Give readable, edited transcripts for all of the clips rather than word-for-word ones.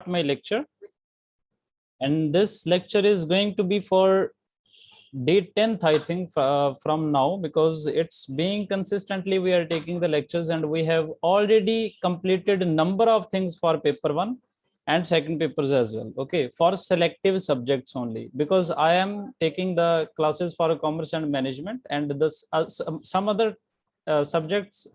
my lecture, and this lecture is going to be for day 10th, I think, from now, because it's being consistently we are taking the lectures, and we have already completed a number of things for paper 1 and second papers as well. Okay, for selective subjects only, because I am taking the classes for commerce and management, and this some other subjects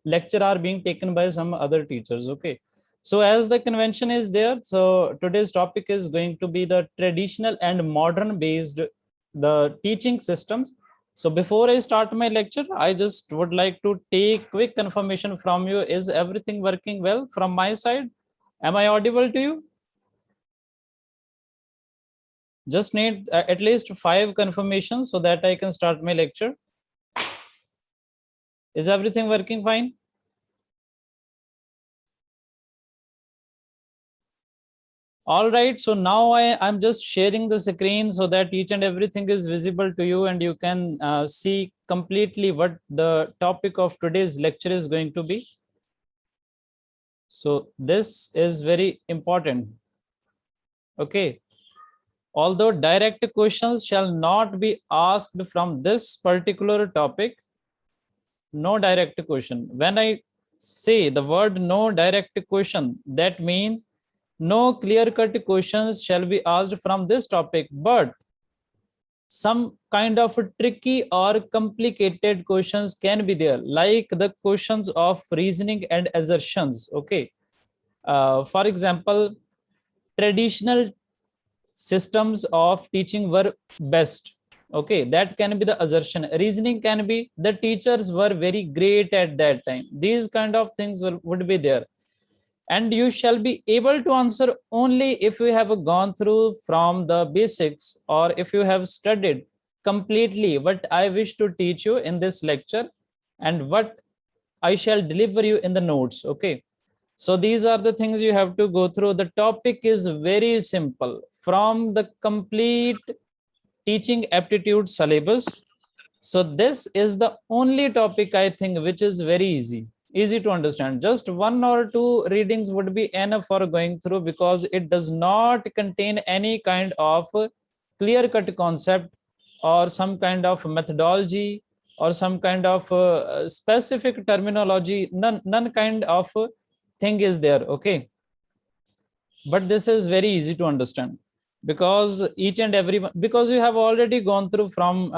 lecture are being taken by some other teachers. Okay, so as the convention is there, so today's topic is going to be the traditional and modern based the teaching systems. So before I start my lecture, I just would like to take quick confirmation from you. Is everything working well from my side? Am I audible to you? Just need at least 5 confirmations so that I can start my lecture. Is everything working fine? All right, so now I'm just sharing the screen so that each and everything is visible to you, and you can see completely what the topic of today's lecture is going to be. So this is very important. Okay. Although direct questions shall not be asked from this particular topic, no direct question. When I say the word no direct question, that means no clear-cut questions shall be asked from this topic, but some kind of tricky or complicated questions can be there, like the questions of reasoning and assertions. Okay. For example, traditional systems of teaching were best. Okay, that can be the assertion. Reasoning can be the teachers were very great at that time. These kind of things would be there, and you shall be able to answer only if you have gone through from the basics, or if you have studied completely what I wish to teach you in this lecture and what I shall deliver you in the notes. Okay, so these are the things you have to go through. The topic is very simple from the complete teaching aptitude syllabus. So this is the only topic, I think, which is very easy to understand. Just 1 or 2 readings would be enough for going through, because it does not contain any kind of clear-cut concept or some kind of methodology or some kind of specific terminology. None kind of thing is there. Okay, but this is very easy to understand, because each and every, because you have already gone through from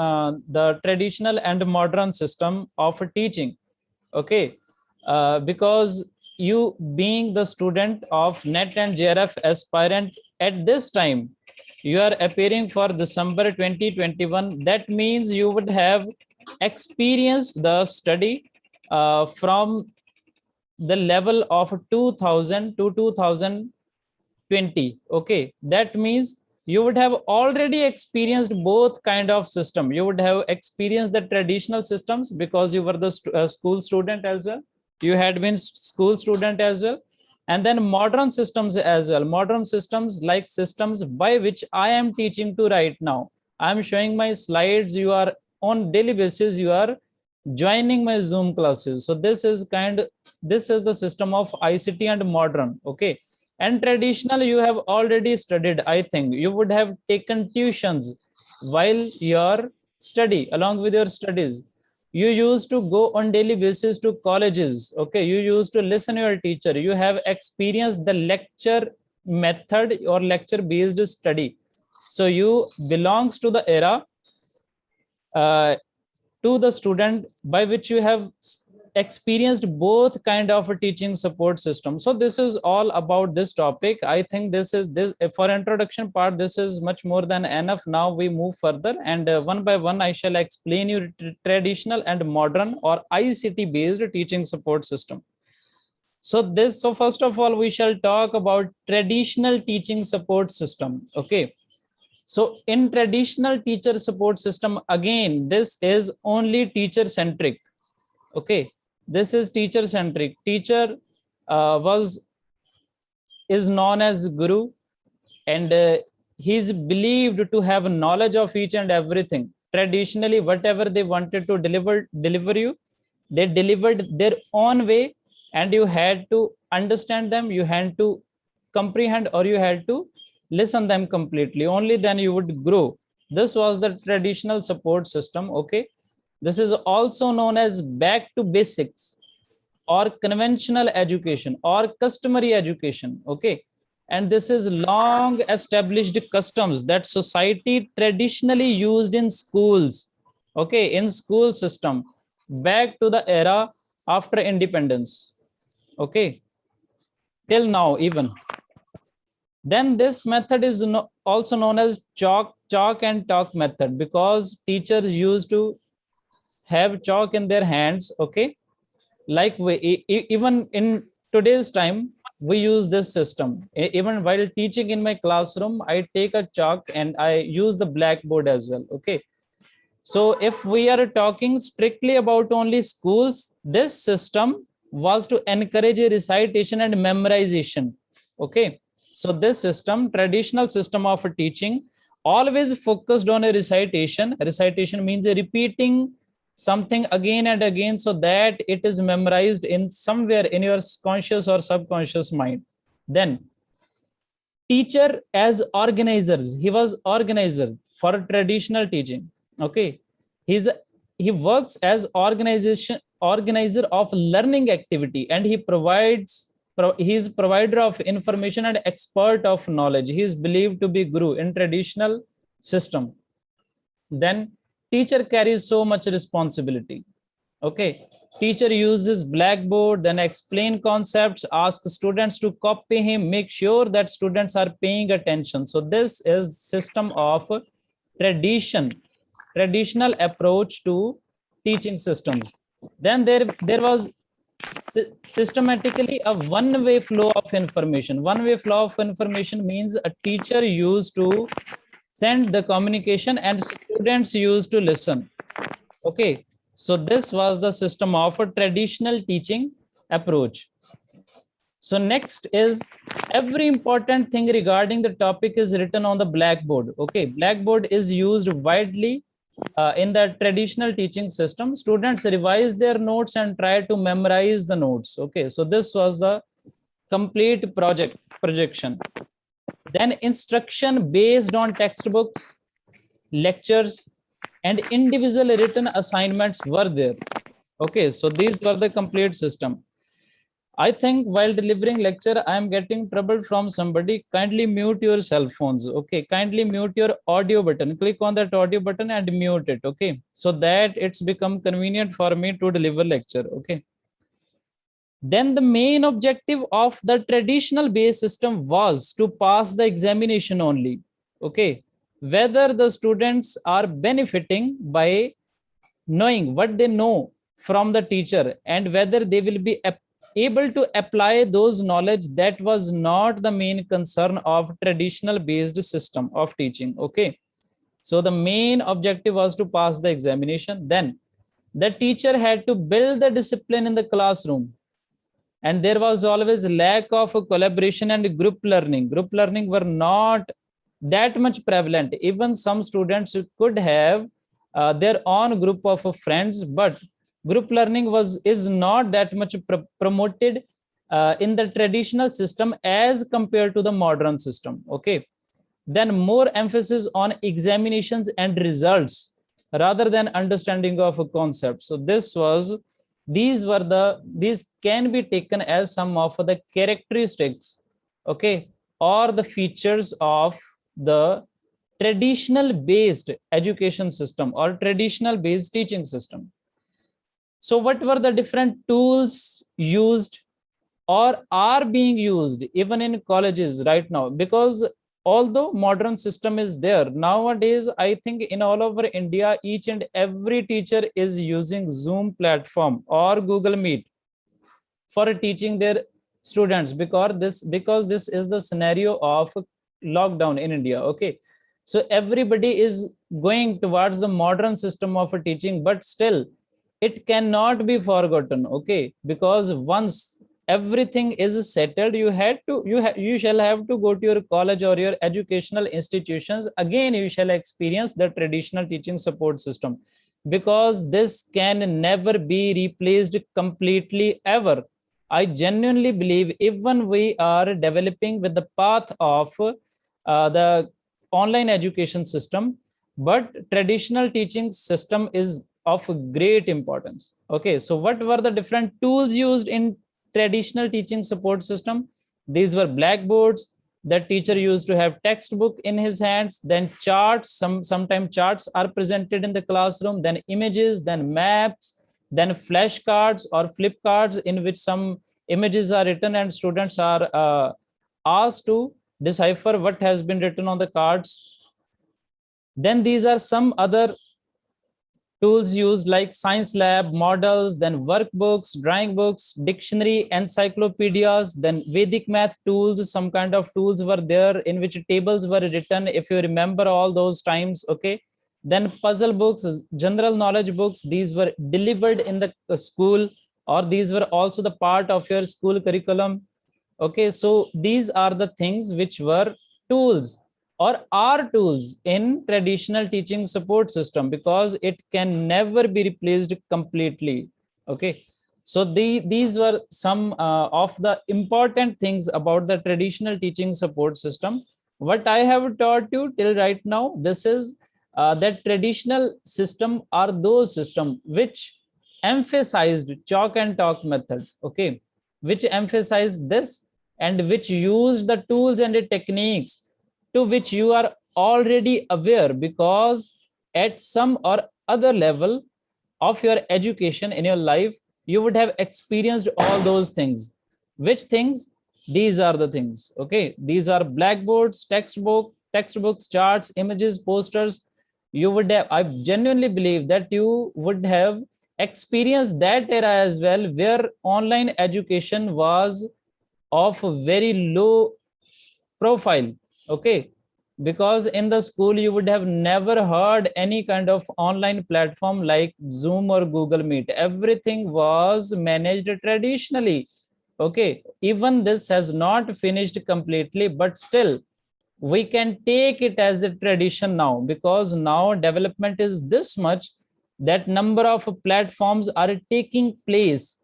the traditional and modern system of teaching. Okay, because you being the student of NET and JRF aspirant at this time, you are appearing for December 2021. That means you would have experienced the study from the level of 2000 to 2020. Okay, that means you would have already experienced both kind of system. You would have experienced the traditional systems because you were the school student as well. You had been school student as well, and then modern systems as well. Modern systems like systems by which I am teaching to right now. I am showing my slides. You are on daily basis. You are joining my Zoom classes. So this is the system of ICT and modern. Okay, and traditional you have already studied. I think you would have taken tuitions while your study, along with your studies. You used to go on daily basis to colleges. Okay, you used to listen to your teacher. You have experienced the lecture method or lecture based study. So you belongs to the era, to the student by which you have experienced both kind of a teaching support system. So this is all about this topic. I think this for introduction part, this is much more than enough. Now we move further, and one by one I shall explain you traditional and modern or ICT based teaching support system. So first of all, we shall talk about traditional teaching support system. Okay, so in traditional teacher support system, again, this is only teacher centric. Okay, this is teacher centric. Teacher is known as guru, and he is believed to have knowledge of each and everything. Traditionally, whatever they wanted to deliver you, they delivered their own way, and you had to understand them. You had to comprehend or you had to listen them completely. Only then you would grow. This was the traditional support system. Okay. This is also known as back to basics or conventional education or customary education. Okay. And this is long established customs that society traditionally used in schools. Okay. In school system back to the era after independence. Okay. Till now even. Then this method is also known as chalk and talk method, because teachers used to have chalk in their hands. Okay. Like even in today's time, we use this system. Even while teaching in my classroom, I take a chalk and I use the blackboard as well. Okay. So if we are talking strictly about only schools, this system was to encourage a recitation and memorization. Okay. So this system, traditional system of teaching, always focused on a recitation. Recitation means a repeating something again and again so that it is memorized in somewhere in your conscious or subconscious mind. Then teacher as organizers, he was organizer for traditional teaching. Okay. He works as organizer of learning activity, and he is provider of information and expert of knowledge. He is believed to be guru in traditional system. Then teacher carries so much responsibility. Okay. Teacher uses blackboard, then explain concepts, ask students to copy him, make sure that students are paying attention. So this is system of traditional approach to teaching systems. Then there was systematically a one-way flow of information. One-way flow of information means a teacher used to send the communication and students used to listen. Okay. So this was the system of a traditional teaching approach. So next is every important thing regarding the topic is written on the blackboard. Okay. Blackboard is used widely in the traditional teaching system. Students revise their notes and try to memorize the notes. Okay. So this was the complete projection. Then instruction based on textbooks, lectures, and individual written assignments were there. Okay, so these were the complete system. I think while delivering lecture, I am getting trouble from somebody. Kindly mute your cell phones. Okay, kindly mute your audio button. Click on that audio button and mute it. Okay, so that it's become convenient for me to deliver lecture. Okay. Then the main objective of the traditional based system was to pass the examination only. Okay. Whether the students are benefiting by knowing what they know from the teacher and whether they will be able to apply those knowledge, that was not the main concern of traditional based system of teaching. Okay. So the main objective was to pass the examination. Then the teacher had to build the discipline in the classroom, and there was always lack of collaboration and group learning were not that much prevalent. Even some students could have their own group of friends, but group learning is not that much promoted in the traditional system as compared to the modern system. Okay. Then more emphasis on examinations and results rather than understanding of a concept. So these can be taken as some of the characteristics, okay, or the features of the traditional based education system or traditional based teaching system. So what were the different tools used or are being used even in colleges right now? Because although modern system is there nowadays, I think in all over India, each and every teacher is using Zoom platform or Google Meet for teaching their students, because this is the scenario of lockdown in India. Okay. So everybody is going towards the modern system of teaching, but still it cannot be forgotten. Okay. Because once everything is settled, you shall have to go to your college or your educational institutions again. You shall experience the traditional teaching support system, because this can never be replaced completely ever. I genuinely believe even we are developing with the path of the online education system, but traditional teaching system is of great importance. Okay, so what were the different tools used in traditional teaching support system? These were blackboards. The teacher used to have textbook in his hands, then charts. Sometimes charts are presented in the classroom, then images, then maps, then flashcards or flip cards in which some images are written and students are asked to decipher what has been written on the cards. Then these are some other tools used like science lab, models, then workbooks, drawing books, dictionary, encyclopedias, then Vedic math tools. Some kind of tools were there in which tables were written, if you remember all those times. Okay, then puzzle books, general knowledge books, these were delivered in the school, or these were also the part of your school curriculum. Okay, so these are the things which were tools or are tools in traditional teaching support system, because it can never be replaced completely. Okay, so these were some of the important things about the traditional teaching support system. What I have taught you till right now, this is that traditional system are those system which emphasized chalk and talk method. Okay, which emphasized this and which use the tools and the techniques to which you are already aware, because at some or other level of your education in your life you would have experienced all those things. Which things? These are the things. Okay, these are blackboards, textbooks, charts, images, posters. You would have, I genuinely believe that you would have experienced that era as well, where online education was of very low profile. Okay, because in the school you would have never heard any kind of online platform like Zoom or Google Meet. Everything was managed traditionally. Okay, even this has not finished completely, but still we can take it as a tradition now, because now development is this much that number of platforms are taking place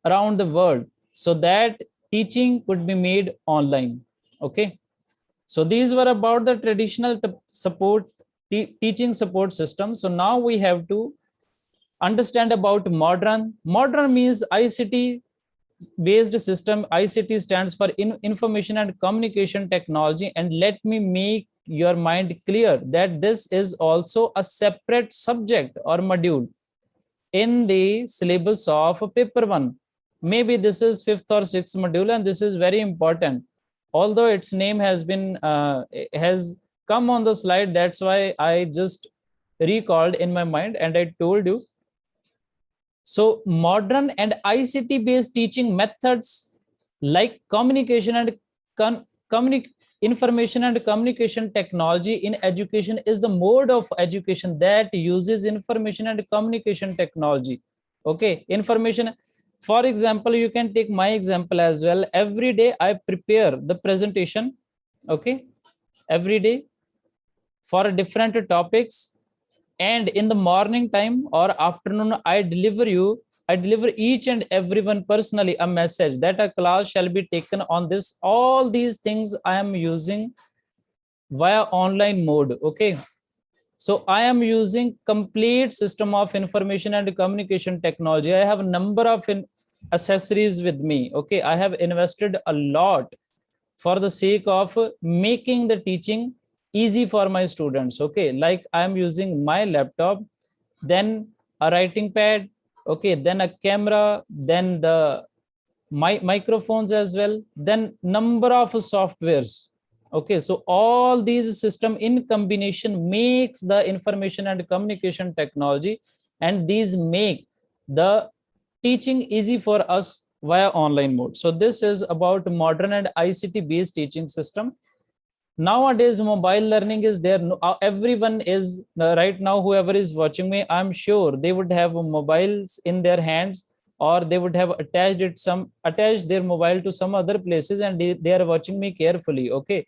around the world so that teaching could be made online. Okay, so these were about the traditional support teaching support system. So now we have to understand about modern. Modern means ICT based system. ICT stands for information and communication technology. And let me make your mind clear that this is also a separate subject or module in the syllabus of paper 1. Maybe this is 5th or 6th module, and this is very important. Although its name has been has come on the slide, that's why I just recalled in my mind and I told you. So modern and ICT based teaching methods like communication and information and communication technology in education is the mode of education that uses information and communication technology. Okay, information. For example, you can take my example as well. Every day I prepare the presentation. Okay, every day for different topics, and in the morning time or afternoon I deliver each and everyone personally a message that a class shall be taken on this. All these things I am using via online mode. Okay, so I am using complete system of information and communication technology. I have a number of accessories with me. Okay, I have invested a lot for the sake of making the teaching easy for my students. Okay, like I am using my laptop, then a writing pad, okay, then a camera, then the microphones as well, then number of softwares. Okay, so all these system in combination makes the information and communication technology, and these make the teaching easy for us via online mode. So this is about modern and ICT based teaching system. Nowadays mobile learning is there. Everyone is right now, whoever is watching me, I'm sure they would have mobiles in their hands, or they would have attached their mobile to some other places, and they are watching me carefully. Okay,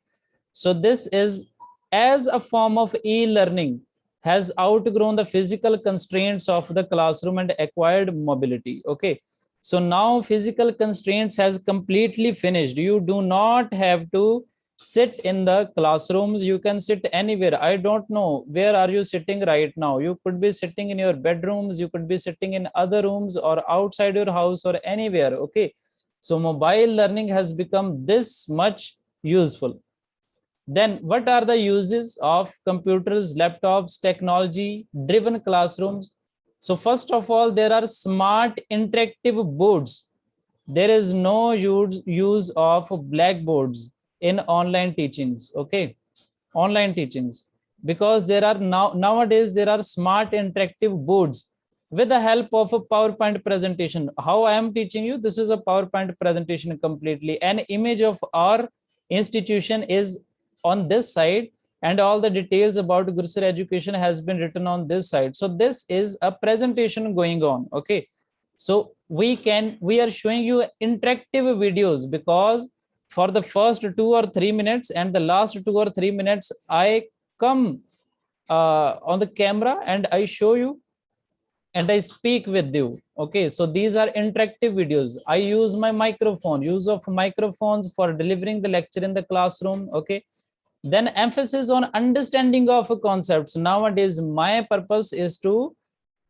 so this is as a form of e-learning has outgrown the physical constraints of the classroom and acquired mobility. Okay, So now physical constraints has completely finished. You do not have to sit in the classrooms. You can sit anywhere. I don't know where are you sitting right now. You could be sitting in your bedrooms. You could be sitting in other rooms or outside your house or anywhere. Okay. So mobile learning has become this much useful. Then what are the uses of computers, laptops, technology driven classrooms? So first of all, there are smart interactive boards. There is no use of blackboards in online teachings. Okay, online teachings, because there are nowadays there are smart interactive boards with the help of a PowerPoint presentation. How I am teaching you, this is a PowerPoint presentation completely. An image of our institution is on this side, and all the details about Gursar education has been written on this side. So this is a presentation going on. Okay, so we are showing you interactive videos, because for the first 2 or 3 minutes and the last 2 or 3 minutes I come on the camera and I show you and I speak with you. Okay, so these are interactive videos. I use my microphone, use of microphones for delivering the lecture in the classroom. Okay, then emphasis on understanding of concepts. Nowadays my purpose is to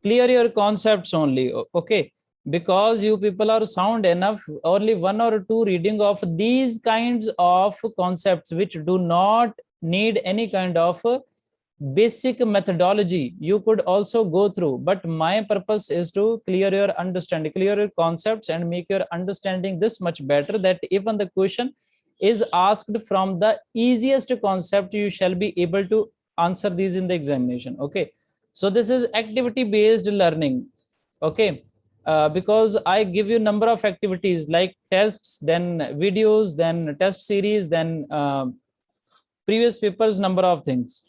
clear your concepts only. Okay, because you people are sound enough, only one or two reading of these kinds of concepts which do not need any kind of basic methodology you could also go through, but my purpose is to clear your understanding, clear your concepts, and make your understanding this much better that even the question is asked from the easiest concept, you shall be able to answer these in the examination. Okay, so this is activity based learning. Okay, because I give you number of activities like tests, then videos, then test series, then previous papers, number of things.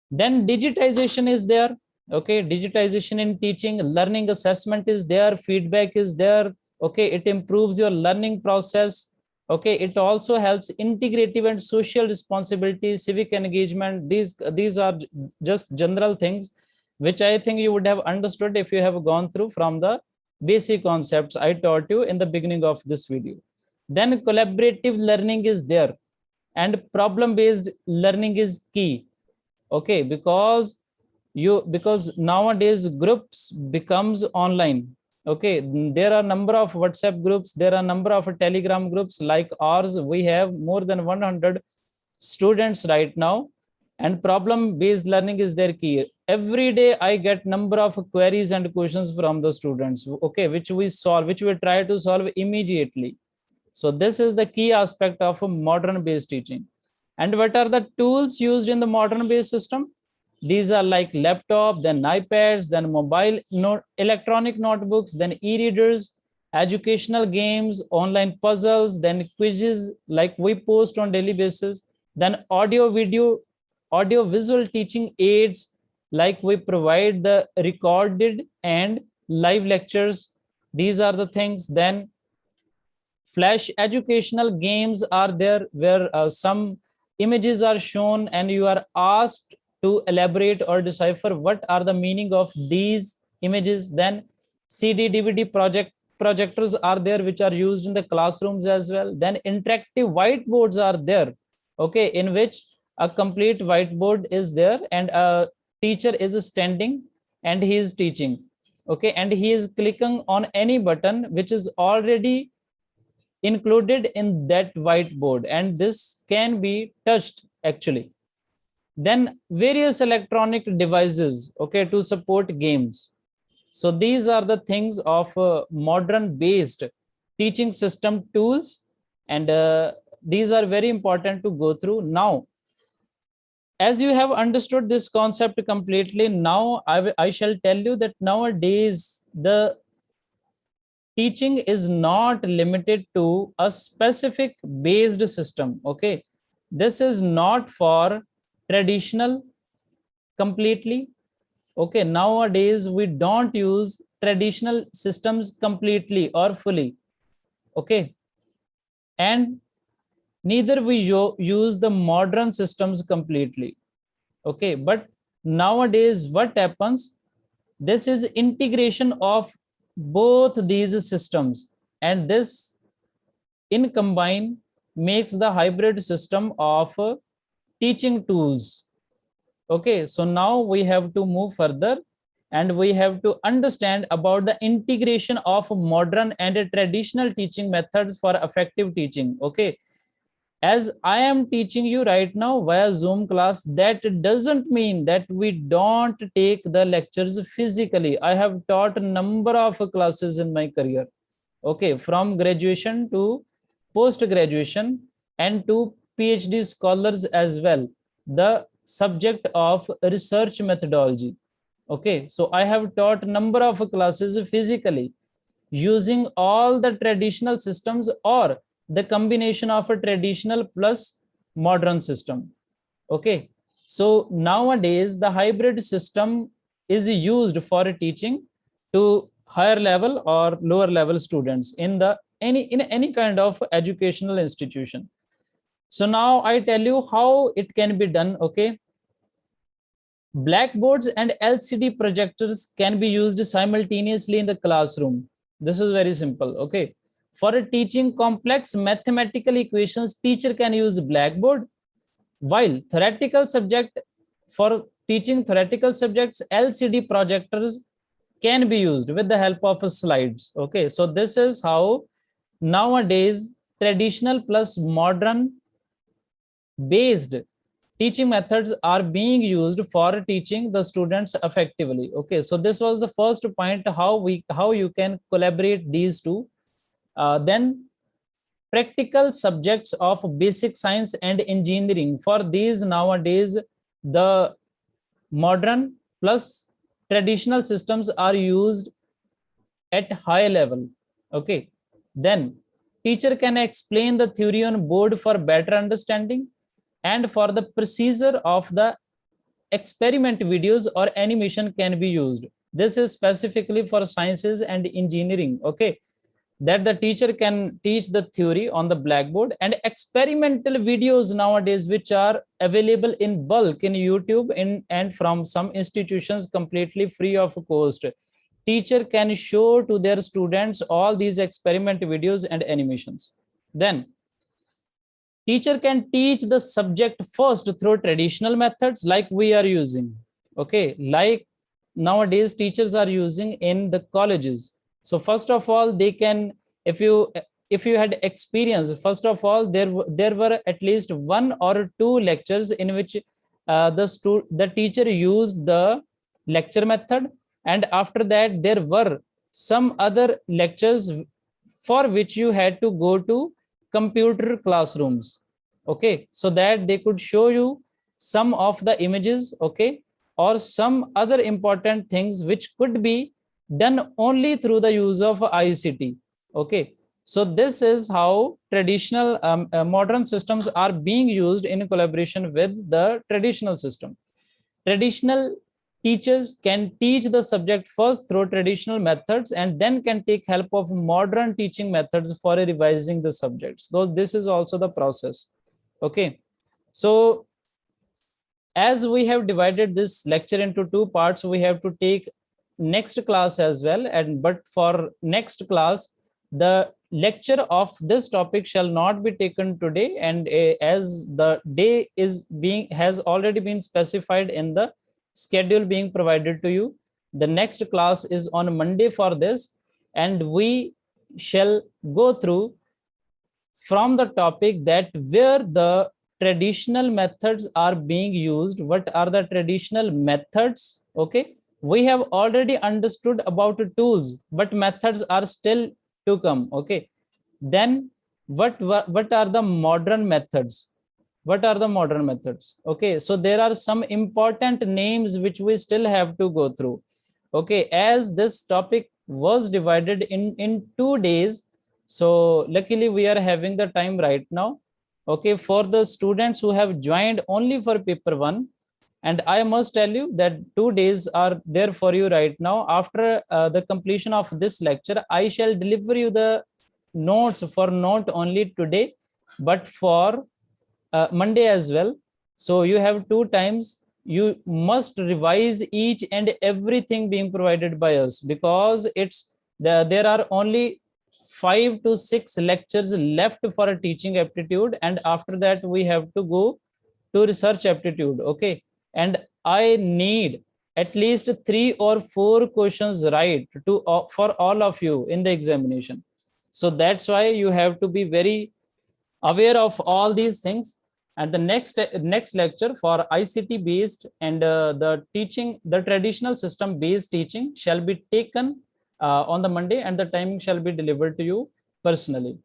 Then digitization is there. Okay, digitization in teaching, learning assessment is there, feedback is there. Okay, it improves your learning process. Okay, it also helps integrative and social responsibility, civic engagement. These are just general things which I think you would have understood if you have gone through from the basic concepts I taught you in the beginning of this video. Then collaborative learning is there, and problem based learning is key. Okay, because nowadays groups becomes online. Okay, there are number of WhatsApp groups, there are number of Telegram groups like ours. We have more than 100 students right now, and problem based learning is their key. Every day I get number of queries and questions from the students. Okay, which we solve, which we try to solve immediately. So this is the key aspect of a modern based teaching. And what are the tools used in the modern based system? These are like laptop, then iPads, then mobile electronic notebooks, then e-readers, educational games, online puzzles, then quizzes like we post on daily basis, then audio video, audio visual teaching aids like we provide the recorded and live lectures. These are the things. Then flash educational games are there, where some images are shown and you are asked to elaborate or decipher what are the meaning of these images. Then CD DVD projectors are there, which are used in the classrooms as well. Then interactive whiteboards are there. Okay, in which a complete whiteboard is there and a teacher is standing and he is teaching. Okay, and he is clicking on any button which is already included in that whiteboard, and this can be touched actually. Then various electronic devices, okay, to support games. So these are the things of modern based teaching system tools, and these are very important to go through. Now as you have understood this concept completely, now I shall tell you that nowadays the teaching is not limited to a specific based system. Okay, this is not for traditional completely. Okay, nowadays we don't use traditional systems completely or fully. Okay, and neither we use the modern systems completely. Okay, but nowadays what happens, this is integration of both these systems, and this in combine makes the hybrid system of teaching tools. Okay, so now we have to move further and we have to understand about the integration of modern and traditional teaching methods for effective teaching. Okay, as I am teaching you right now via Zoom class, that doesn't mean that we don't take the lectures physically. I have taught a number of classes in my career. Okay, from graduation to post graduation and to PhD scholars as well. The subject of research methodology. Okay, so I have taught a number of classes physically using all the traditional systems or the combination of a traditional plus modern system. Okay, so nowadays the hybrid system is used for teaching to higher level or lower level students in the any kind of educational institution. So now I tell you how it can be done. Okay, blackboards and LCD projectors can be used simultaneously in the classroom. This is very simple. Okay, for teaching complex mathematical equations, teacher can use blackboard, while theoretical subject, for teaching theoretical subjects, LCD projectors can be used with the help of slides. Okay, so this is how nowadays traditional plus modern based teaching methods are being used for teaching the students effectively. Okay, so this was the first point, how you can collaborate these two. Then practical subjects of basic science and engineering, for these nowadays the modern plus traditional systems are used at high level. Okay, then teacher can explain the theory on board for better understanding, and for the procedure of the experiment, videos or animation can be used. This is specifically for sciences and engineering. Okay, that the teacher can teach the theory on the blackboard, and experimental videos nowadays which are available in bulk in YouTube and from some institutions completely free of cost. Teacher can show to their students all these experiment videos and animations. Then teacher can teach the subject first through traditional methods like we are using. Okay, like nowadays teachers are using in the colleges. So first of all, they can, if you had experience, first of all, there were at least one or two lectures in which the teacher used the lecture method, and after that there were some other lectures for which you had to go to computer classrooms. Okay, so that they could show you some of the images. Okay, or some other important things which could be done only through the use of ICT. Okay, so this is how traditional modern systems are being used in collaboration with the traditional system. Traditional teachers can teach the subject first through traditional methods and then can take help of modern teaching methods for revising the subjects. Though this is also the process. Okay, so as we have divided this lecture into two parts, we have to take next class as well. And but for next class, the lecture of this topic shall not be taken today, and as the day is being has already been specified in the schedule being provided to you, the next class is on Monday for this, and we shall go through from the topic that where the traditional methods are being used. What are the traditional methods? Okay, we have already understood about tools, but methods are still to come. Okay, then what are the modern methods? What are the modern methods? Okay, so there are some important names which we still have to go through. Okay, as this topic was divided in 2 days, so luckily we are having the time right now. Okay, for the students who have joined only for paper 1, and I must tell you that 2 days are there for you right now. After the completion of this lecture, I shall deliver you the notes for not only today but for Monday as well. So you have 2 times. You must revise each and everything being provided by us, because it's there are only 5 to 6 lectures left for a teaching aptitude, and after that we have to go to research aptitude. Okay, and I need at least 3 or 4 questions right to for all of you in the examination. So that's why you have to be very aware of all these things. And the next lecture for ICT based and the teaching, the traditional system based teaching shall be taken on the Monday, and the timing shall be delivered to you personally.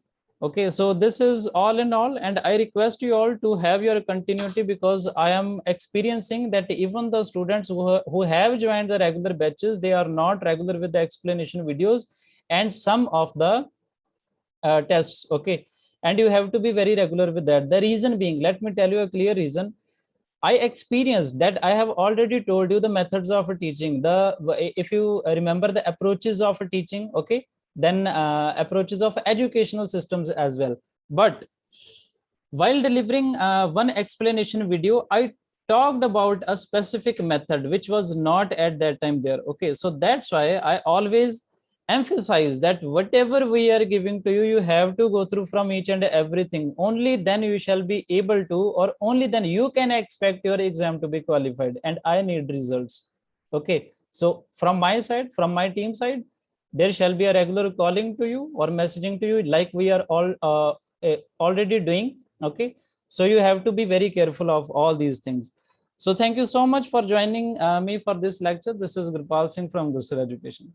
Okay, so this is all in all, and I request you all to have your continuity, because I am experiencing that even the students who have joined the regular batches, they are not regular with the explanation videos and some of the tests. Okay, and you have to be very regular with that. The reason being, let me tell you a clear reason. I experienced that. I have already told you the methods of teaching. If you remember the approaches of teaching, okay, then approaches of educational systems as well. But while delivering one explanation video, I talked about a specific method which was not at that time there. Okay, so that's why I always emphasize that whatever we are giving to you, you have to go through from each and everything. Only then you shall be able to, or only then you can expect your exam to be qualified. And I need results. Okay, so from my side, from my team side, there shall be a regular calling to you or messaging to you, like we are all already doing. Okay, so you have to be very careful of all these things. So thank you so much for joining me for this lecture. This is Gurpal Singh from Gurser Education.